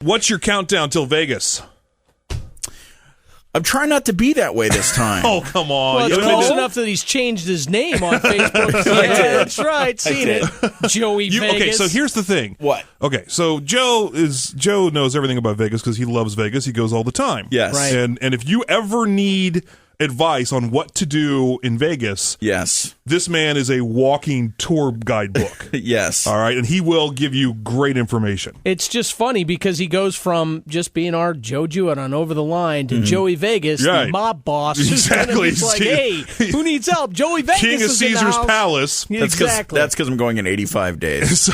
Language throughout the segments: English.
What's your countdown till Vegas? I'm trying not to be that way this time. Oh, come on. Well, it's close enough that he's changed his name on Facebook. Yeah, that's right. Seen it. Joey Vegas. Okay, so here's the thing. What? Okay, so Joe knows everything about Vegas because he loves Vegas. He goes all the time. Yes. Right. And if you ever need advice on what to do in Vegas, Yes. this man is a walking tour guidebook. Yes. All right, and he will give you great information. It's just funny because he goes from just being our Joe Jewett on Over the Line to Joey Vegas, Right. the mob boss. Exactly. Who's like, hey, who needs help? Joey Vegas King of is in the Caesar's house. Palace. Exactly. That's because I'm going in 85 days.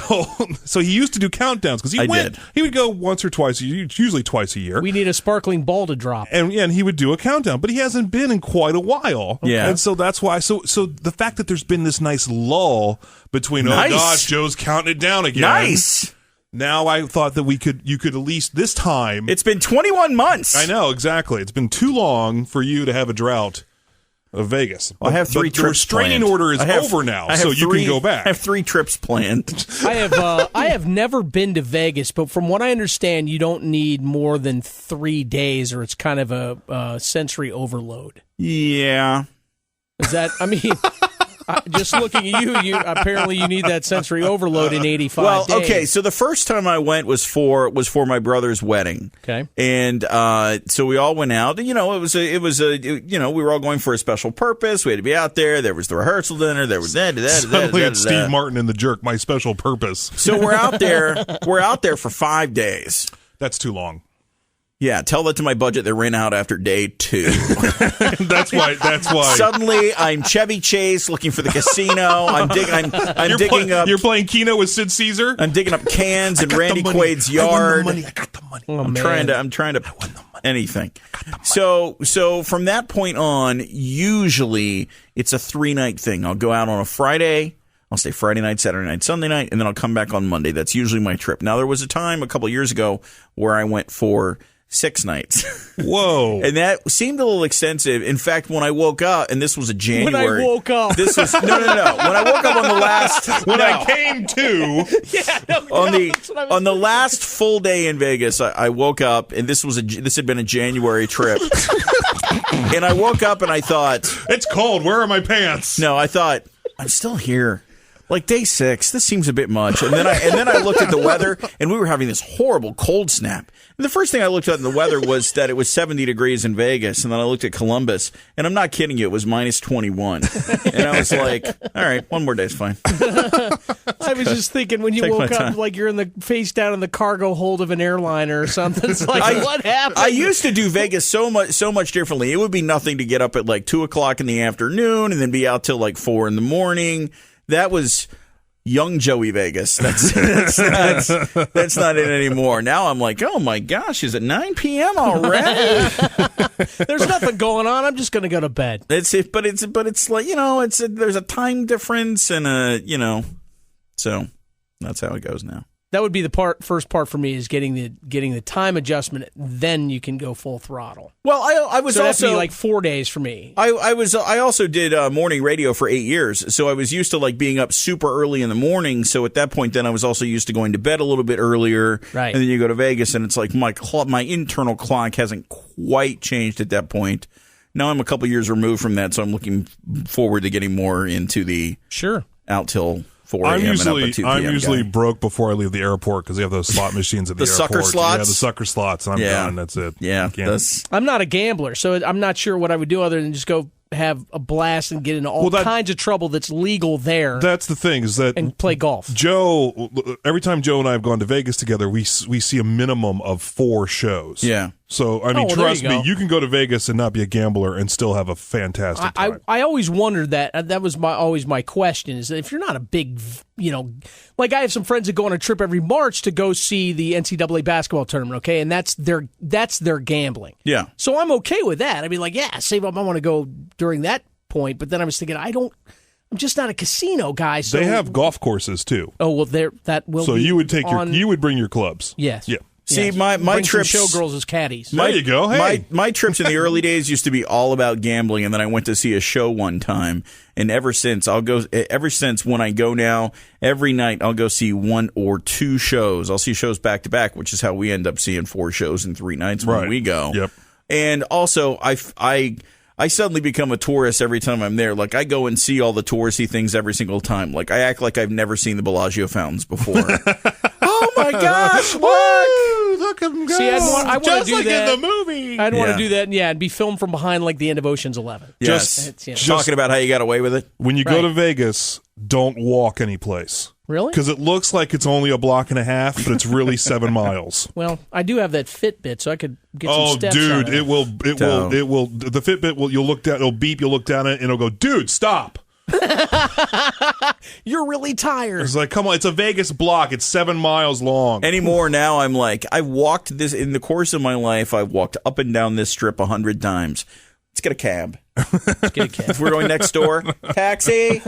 So he used to do countdowns because he would go once or twice a year, usually twice a year. We need a sparkling ball to drop. And he would do a countdown, but he hasn't been in quite a while. Yeah. And so that's why. So the fact that there's been this nice lull between, Nice. oh gosh, Joe's counting it down again. Nice. Now I thought that you could at least this time. It's been 21 months. I know, exactly. It's been too long for you to have a drought of Vegas. Well, I have 3 but trips the restraining planned. order is over now, so you can go back. I have 3 trips planned. I have never been to Vegas, but from what I understand, you don't need more than 3 days, or it's kind of a sensory overload. Yeah. Is that? I mean, just looking at you apparently you need that sensory overload in 85 Well, days. okay, so the first time I went was for my brother's wedding. Okay. And so we all went out. You know, we were all going for a special purpose. We had to be out there. There was the rehearsal dinner. There was that. Suddenly it's Steve Martin and the Jerk, my special purpose. So we're out there. We're out there for 5 days. That's too long. Yeah, tell that to my budget that ran out after day 2. That's why. Suddenly, I'm Chevy Chase looking for the casino. I'm digging up. You're playing Keno with Sid Caesar. I'm digging up cans in Randy Quaid's yard. I got the money. Oh, I'm man. trying to anything. So from that point on, usually it's a 3-night thing. I'll go out on a Friday. I'll stay Friday night, Saturday night, Sunday night, and then I'll come back on Monday. That's usually my trip. Now, there was a time a couple years ago where I went for 6 nights. Whoa. And that seemed a little extensive. In fact, when I woke up, and this was a January. When I woke up. This was, no. When I woke up on the last. I came to. On the last full day in Vegas, I woke up, and this had been a January trip. And I woke up and I thought, it's cold. Where are my pants? No, I thought, I'm still here. Like day 6, this seems a bit much. And then I looked at the weather, and we were having this horrible cold snap. And the first thing I looked at in the weather was that it was 70 degrees in Vegas. And then I looked at Columbus, and I'm not kidding you, it was minus 21. And I was like, all right, one more day's fine. I was just thinking when you woke up, like you're in the face down in the cargo hold of an airliner or something. It's like, what happened? I used to do Vegas so much differently. It would be nothing to get up at like 2 o'clock in the afternoon and then be out till like 4 in the morning. That was young Joey Vegas. That's not it anymore. Now I'm like, oh my gosh, is it 9 p.m. already? There's nothing going on. I'm just going to go to bed. That's it. But it's like, there's a time difference and so that's how it goes now. That would be the first part for me is getting the time adjustment. Then you can go full throttle. Well, I was so also that'd be like 4 days for me. I also did morning radio for 8 years, so I was used to like being up super early in the morning. So at that point, then I was also used to going to bed a little bit earlier. Right. And then you go to Vegas, and it's like my internal clock hasn't quite changed at that point. Now I'm a couple years removed from that, so I'm looking forward to getting more into the out till 4 a.m. I'm usually broke before I leave the airport because they have those slot machines at the airport. Sucker slots? Yeah, the sucker slots. And I'm done. That's it. Yeah. I'm not a gambler, so I'm not sure what I would do other than just go have a blast and get into all kinds of trouble that's legal there. That's the thing is that and play golf. Joe, every time Joe and I have gone to Vegas together, we see a minimum of 4 shows. Yeah. So, I mean, trust me, you can go to Vegas and not be a gambler and still have a fantastic time. I always wondered that. That was always my question is that if you're not a big, like I have some friends that go on a trip every March to go see the NCAA basketball tournament, okay? And that's their gambling. Yeah. So I'm okay with that. I mean, like, yeah, save up. I want to go during that point. But then I was thinking, I'm just not a casino guy. So they have golf courses, too. Oh, well, that will So be you would bring your clubs. Yes. Yeah. See, Yes. my Bring some trips, showgirls as caddies. There you go. Hey. My trips in the early days used to be all about gambling, and then I went to see a show one time, and ever since when I go now, every night I'll go see 1 or 2 shows. I'll see shows back to back, which is how we end up seeing 4 shows in 3 nights when we go. Yep. And also, I suddenly become a tourist every time I'm there. Like, I go and see all the touristy things every single time. Like, I act like I've never seen the Bellagio fountains before. Oh my gosh! Look at them go! See, I want to just do like that. in the movie. I'd want to do that, and be filmed from behind like the end of Ocean's 11. Yes. It's, Talking about how you got away with it. When you go Right. to Vegas, don't walk any place. Really? Because it looks like it's only a block and a half, but it's really 7 miles. Well, I do have that Fitbit, so I could get some Oh, steps out dude, of it will. The Fitbit will. You'll look down. It'll beep. You'll look down at it, and it'll go, dude, stop. You're really tired. It's like, come on, it's a Vegas block. It's 7 miles long. Anymore now, I'm like, I walked this in the course of my life. I've walked up and down this strip 100 times. Let's get a cab. If we're going next door, taxi.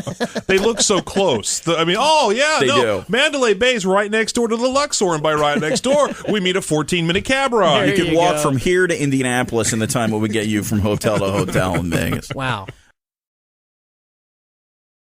They look so close. They do. Mandalay Bay's right next door to the Luxor, and by right next door, we meet a 14-minute cab ride. There You could you walk go. from here to Indianapolis in the time it would get you from hotel to hotel in Vegas. Wow.